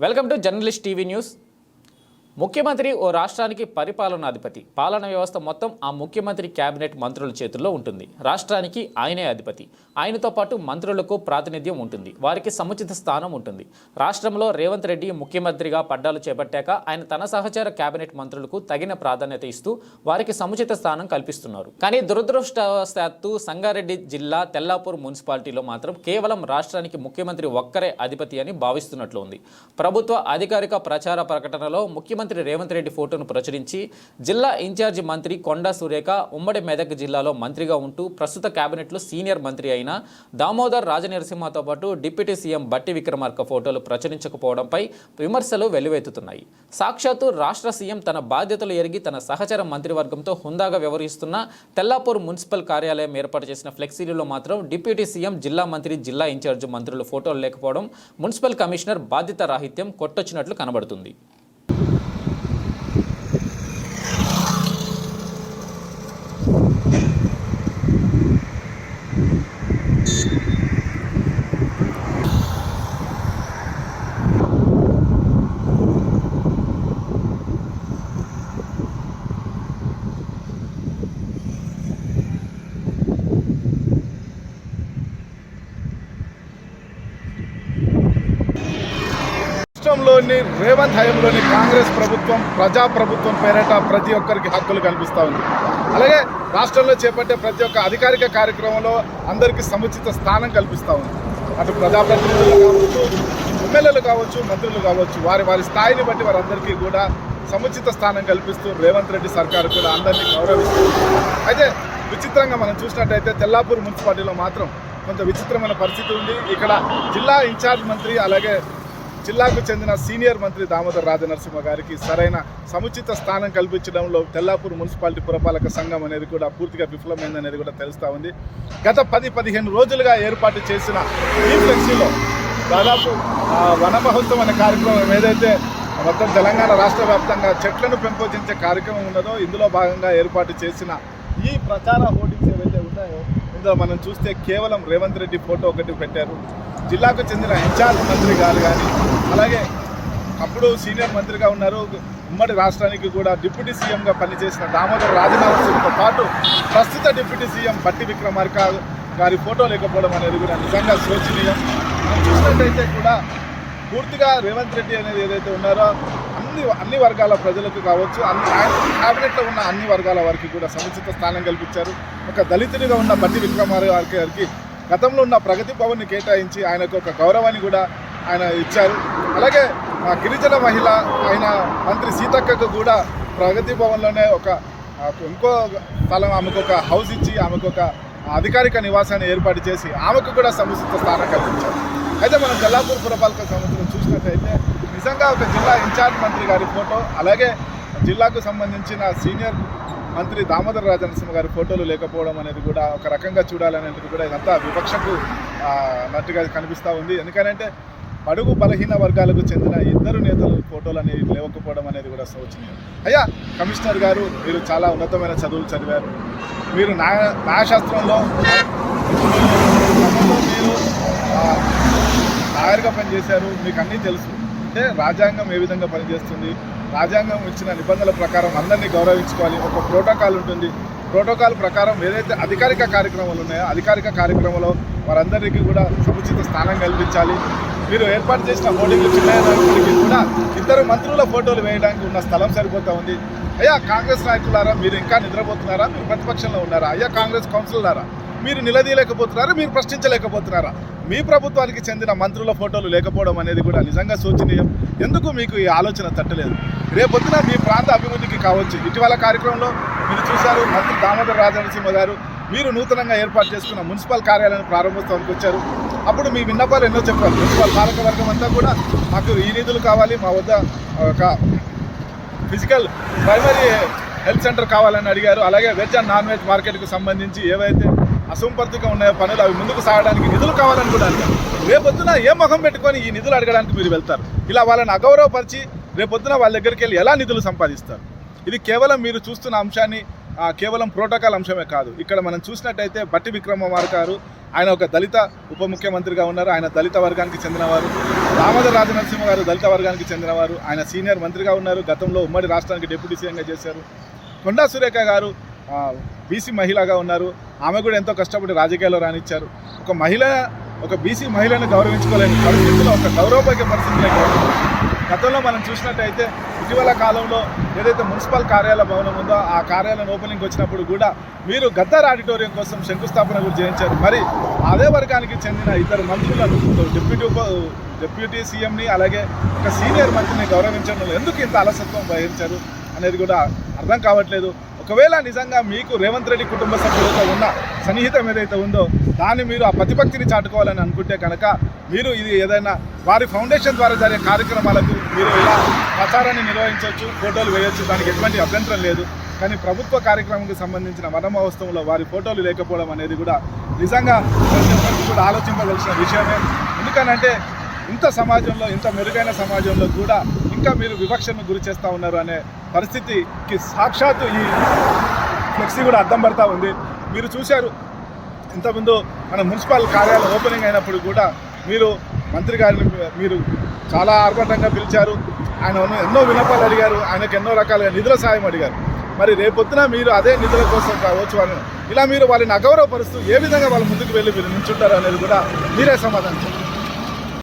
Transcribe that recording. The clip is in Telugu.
Welcome to journalist TV news. ముఖ్యమంత్రి ఓ రాష్ట్రానికి పరిపాలనాధిపతి. పాలన వ్యవస్థ మొత్తం ఆ ముఖ్యమంత్రి కేబినెట్ మంత్రుల చేతుల్లో ఉంటుంది. రాష్ట్రానికి ఆయనే అధిపతి. ఆయనతో పాటు మంత్రులకు ప్రాతినిధ్యం ఉంటుంది. వారికి సముచిత స్థానం ఉంటుంది. రాష్ట్రంలో రేవంత్ రెడ్డి ముఖ్యమంత్రిగా పడ్డాలు చేపట్టాక ఆయన తన సహచర కేబినెట్ మంత్రులకు తగిన ప్రాధాన్యత ఇస్తూ వారికి సముచిత స్థానం కల్పిస్తున్నారు. కానీ దురదృష్టవశాత్తు సంగారెడ్డి జిల్లా తెల్లాపూర్ మున్సిపాలిటీలో మాత్రం కేవలం రాష్ట్రానికి ముఖ్యమంత్రి ఒక్కరే అధిపతి అని భావిస్తున్నట్లు ఉంది. ప్రభుత్వ అధికారిక ప్రచార ప్రకటనలో ముఖ్యమంత్రి రేవంత్ రెడ్డి ఫోటోను ప్రచురించి జిల్లా ఇన్ఛార్జి మంత్రి కొండా సురేఖ ఉమ్మడి మెదక్ జిల్లాలో మంత్రిగా ఉంటూ ప్రస్తుత కేబినెట్లో సీనియర్ మంత్రి అయిన దామోదర్ రాజనరసింహతో పాటు డిప్యూటీ సీఎం బట్టి విక్రమార్క ఫోటోలు ప్రచురించకపోవడంపై విమర్శలు వెల్లువెత్తుతున్నాయి. సాక్షాత్తు రాష్ట్ర సీఎం తన బాధ్యతలు ఎరిగి తన సహచర మంత్రివర్గంతో హుందాగా వ్యవహరిస్తున్న తెల్లాపూర్ మున్సిపల్ కార్యాలయం ఏర్పాటు చేసిన ఫ్లెక్సీలో మాత్రం డిప్యూటీ సీఎం, జిల్లా మంత్రి, జిల్లా ఇన్ఛార్జి మంత్రుల ఫోటోలు లేకపోవడం మున్సిపల్ కమిషనర్ బాధ్యత రాహిత్యం కొట్టొచ్చినట్లు కనబడుతుంది. రాష్ట్రంలోని రేవంత్ హయాంలోని కాంగ్రెస్ ప్రభుత్వం ప్రజాప్రభుత్వం పేరిట ప్రతి ఒక్కరికి హక్కులు కల్పిస్తూ ఉంది. అలాగే రాష్ట్రంలో చేపట్టే ప్రతి ఒక్క అధికారిక కార్యక్రమంలో అందరికీ సముచిత స్థానం కల్పిస్తూ ఉంది. అటు ప్రజాప్రతినిధులు కావచ్చు, ఎమ్మెల్యేలు కావచ్చు, మంత్రులు కావచ్చు, వారి స్థాయిని బట్టి వారందరికీ కూడా సముచిత స్థానం కల్పిస్తూ రేవంత్ రెడ్డి సర్కారు కూడా అందరినీ గౌరవిస్తుంది. అయితే విచిత్రంగా మనం చూసినట్టయితే తెల్లాపూర్ మున్సిపాలిటీలో మాత్రం కొంత విచిత్రమైన పరిస్థితి ఉంది. ఇక్కడ జిల్లా ఇన్ఛార్జ్ మంత్రి అలాగే జిల్లాకు చెందిన సీనియర్ మంత్రి దామోదర్ రాజనరసింహ గారికి సరైన సముచిత స్థానం కల్పించడంలో తెల్లాపూర్ మున్సిపాలిటీ పురపాలక సంఘం అనేది కూడా పూర్తిగా విఫలమైందనేది కూడా తెలుస్తూ ఉంది. గత 10-15 రోజులుగా ఏర్పాటు చేసిన ఈ ఫ్లెక్సీలో దాదాపు వన మహోత్సవం అనే కార్యక్రమం ఏదైతే మొత్తం తెలంగాణ రాష్ట్ర వ్యాప్తంగా చెట్లను పెంపొందించే కార్యక్రమం ఉన్నదో ఇందులో భాగంగా ఏర్పాటు చేసిన ఈ ప్రచార హోర్డింగ్స్ ఏవైతే ఉన్నాయో ఇందులో మనం చూస్తే కేవలం రేవంత్ రెడ్డి ఫోటో ఒకటి పెట్టారు. జిల్లాకు చెందిన ఇన్ఛార్జ్ మంత్రి గారు కానీ అలాగే అప్పుడు సీనియర్ మంత్రిగా ఉన్నారు, ఉమ్మడి రాష్ట్రానికి కూడా డిప్యూటీ సీఎంగా పనిచేసిన దామోదర్ రాజనరసింహతో పాటు ప్రస్తుత డిప్యూటీ సీఎం బట్టి విక్రమార్క గారి ఫోటో లేకపోవడం అనేది కూడా నిజంగా శోచనీయం. మనం చూసినట్టయితే కూడా పూర్తిగా రేవంత్ రెడ్డి అనేది ఏదైతే ఉన్నారో అన్ని వర్గాల ప్రజలకు కావచ్చు, క్యాబినెట్లో ఉన్న అన్ని వర్గాల వారికి కూడా సముచిత స్థానం కల్పించారు. ఒక దళితునిగా ఉన్న బట్టి విక్రమార్క గారికి గతంలో ఉన్న ప్రగతి భవన్ని కేటాయించి ఆయనకు ఒక గౌరవాన్ని కూడా ఆయన ఇచ్చారు. అలాగే గిరిజన మహిళ అయిన మంత్రి సీతక్కకు కూడా ప్రగతి భవన్లోనే ఇంకో స్థలం ఆమెకు ఒక హౌస్ ఇచ్చి ఆమెకు ఒక అధికారిక నివాసాన్ని ఏర్పాటు చేసి ఆమెకు కూడా సముచిత స్థానం కల్పించారు. అయితే మనం తెల్లాపూర్ పురపాలక సంస్థను చూసినట్టయితే నిజంగా ఒక జిల్లా ఇన్ఛార్జ్ మంత్రి గారి ఫోటో అలాగే జిల్లాకు సంబంధించిన సీనియర్ మంత్రి దామోదర్ రాజనరసింహ గారి ఫోటోలు లేకపోవడం అనేది కూడా ఒక రకంగా చూడాలనేది కూడా ఇదంతా వివక్షకు నట్టుగా కనిపిస్తూ ఉంది. ఎందుకంటే బడుగు బలహీన వర్గాలకు చెందిన ఇద్దరు నేతలు ఫోటోలు అనేవి లేకపోవడం అనేది కూడా శోచనీయం. అయ్యా కమిషనర్ గారు, మీరు చాలా ఉన్నతమైన చదువులు చదివారు, మీరు న్యాయశాస్త్రంలో మీరు లాయర్గా పనిచేశారు, మీకు అన్నీ తెలుసు. అంటే రాజ్యాంగం ఏ విధంగా పనిచేస్తుంది, రాజ్యాంగం ఇచ్చిన నిబంధనల ప్రకారం అందరినీ గౌరవించుకోవాలి, ఒక ప్రోటోకాల్ ఉంటుంది. ప్రోటోకాల్ ప్రకారం ఏదైతే అధికారిక కార్యక్రమాలు ఉన్నాయో అధికారిక కార్యక్రమంలో వారందరికీ కూడా సముచిత స్థానం కల్పించాలి. మీరు ఏర్పాటు చేసిన హోర్డింగ్లు చిన్నప్పటికీ కూడా ఇద్దరు మంత్రుల ఫోటోలు వేయడానికి ఉన్న స్థలం సరిపోతూ ఉంది. అయ్యా కాంగ్రెస్ నాయకులారా, మీరు ఇంకా నిద్రపోతున్నారా? మీరు ప్రతిపక్షంలో ఉన్నారా? అయ్యా కాంగ్రెస్ కౌన్సిలర్లారా, మీరు నిలదీయలేకపోతున్నారా? మీరు ప్రశ్నించలేకపోతున్నారా? మీ ప్రభుత్వానికి చెందిన మంత్రుల ఫోటోలు లేకపోవడం అనేది కూడా నిజంగా శోచనీయం. ఎందుకు మీకు ఈ ఆలోచన తట్టలేదు? రేపొద్దున మీ ప్రాంత అభివృద్ధికి కావచ్చు. ఇటీవల కార్యక్రమంలో మీరు చూశారు, మంత్రి దామోదర్ రాజనరసింహ గారు మీరు నూతనంగా ఏర్పాటు చేసుకున్న మున్సిపల్ కార్యాలయాన్ని ప్రారంభోత్సవానికి వచ్చారు. అప్పుడు మీ విన్నపాలు ఎన్నో చెప్పారు. మున్సిపల్ పాలకవర్గం అంతా కూడా మాకు ఈ నిధులు కావాలి, మా వద్ద ఒక ఫిజికల్ ప్రైమరీ హెల్త్ సెంటర్ కావాలని అడిగారు. అలాగే వెజ్ అండ్ నాన్ వెజ్ మార్కెట్కు సంబంధించి ఏవైతే అసంపర్తిగా ఉన్నాయో పనులు అవి ముందుకు సాగడానికి నిధులు కావాలని కూడా అడిగారు. రేపొద్దున ఏ ముఖం పెట్టుకొని ఈ నిధులు అడగడానికి మీరు వెళ్తారు? ఇలా వాళ్ళని అగౌరవపరిచి రేపొద్దున వాళ్ళ దగ్గరికి వెళ్ళి ఎలా నిధులు సంపాదిస్తారు? ఇది కేవలం మీరు చూస్తున్న అంశాన్ని కేవలం ప్రోటోకాల్ అంశమే కాదు. ఇక్కడ మనం చూసినట్టయితే బట్టి విక్రమార్క గారు ఆయన ఒక దళిత ఉప ముఖ్యమంత్రిగా ఉన్నారు. ఆయన దళిత వర్గానికి చెందినవారు. దామోదర రాజనరసింహ గారు దళిత వర్గానికి చెందినవారు. ఆయన సీనియర్ మంత్రిగా ఉన్నారు. గతంలో ఉమ్మడి రాష్ట్రానికి డిప్యూటీ సీఎంగా చేశారు. కొండా సురేఖ గారు బీసీ మహిళగా ఉన్నారు. ఆమె కూడా ఎంతో కష్టపడి రాజకీయాల్లో రాణించారు. ఒక మహిళ, ఒక బీసీ మహిళను గౌరవించుకోలేని పరిస్థితుల్లో, ఒక గౌరవపరిచే పరిస్థితుల్లో గతంలో మనం చూసినట్టయితే ఇటీవల కాలంలో ఏదైతే మున్సిపల్ కార్యాలయ భవనం ఉందో ఆ కార్యాలయం ఓపెనింగ్ వచ్చినప్పుడు కూడా మీరు గద్దర్ ఆడిటోరియం కోసం శంకుస్థాపన కూడా చేయించారు. మరి అదే వర్గానికి చెందిన ఇద్దరు మంత్రులను, డిప్యూటీ సీఎంని అలాగే ఒక సీనియర్ మంత్రిని గౌరవించడంలో ఎందుకు ఇంత అలసత్వం వహించారు అనేది కూడా అర్థం కావట్లేదు. ఒకవేళ నిజంగా మీకు రేవంత్ రెడ్డి కుటుంబ సభ్యులతో ఉన్న సన్నిహితం ఏదైతే ఉందో దాన్ని మీరు ఆ ప్రతిపత్తిని చాటుకోవాలని అనుకుంటే కనుక మీరు ఇది ఏదైనా వారి ఫౌండేషన్ ద్వారా జరిగే కార్యక్రమాలకు మీరు ఇలా ప్రచారాన్ని నిర్వహించవచ్చు, ఫోటోలు వేయొచ్చు, దానికి ఎటువంటి అభ్యంతరం లేదు. కానీ ప్రభుత్వ కార్యక్రమానికి సంబంధించిన వన మహోత్సవంలో వారి ఫోటోలు లేకపోవడం అనేది కూడా నిజంగా ప్రతి ఒక్కరికి కూడా ఆలోచింపవలసిన విషయమే. ఎందుకనంటే ఇంత సమాజంలో, ఇంత మెరుగైన సమాజంలో కూడా ఇంకా మీరు వివక్షను గురి చేస్తూ ఉన్నారు అనే పరిస్థితికి సాక్షాత్తు ఈ ఫ్లెక్సీ కూడా అద్దం పడతా ఉంది. మీరు చూశారు, ఇంతకుముందు మన మున్సిపల్ కార్యాలయం ఓపెనింగ్ అయినప్పుడు కూడా మీరు మంత్రి గారిని మీరు చాలా ఆర్భాటంగా పిలిచారు. ఆయన ఎన్నో విన్నపాలు అడిగారు, ఆయనకు ఎన్నో రకాలుగా నిధుల సాయం అడిగారు. మరి రేపొద్దున మీరు అదే నిధుల కోసం కావచ్చు వాళ్ళని ఇలా మీరు వాళ్ళని అగౌరవపరుస్తూ ఏ విధంగా వాళ్ళ ముందుకు వెళ్ళి మీరు నిల్చుంటారు అనేది కూడా మీరే సమాధానం చెప్పండి.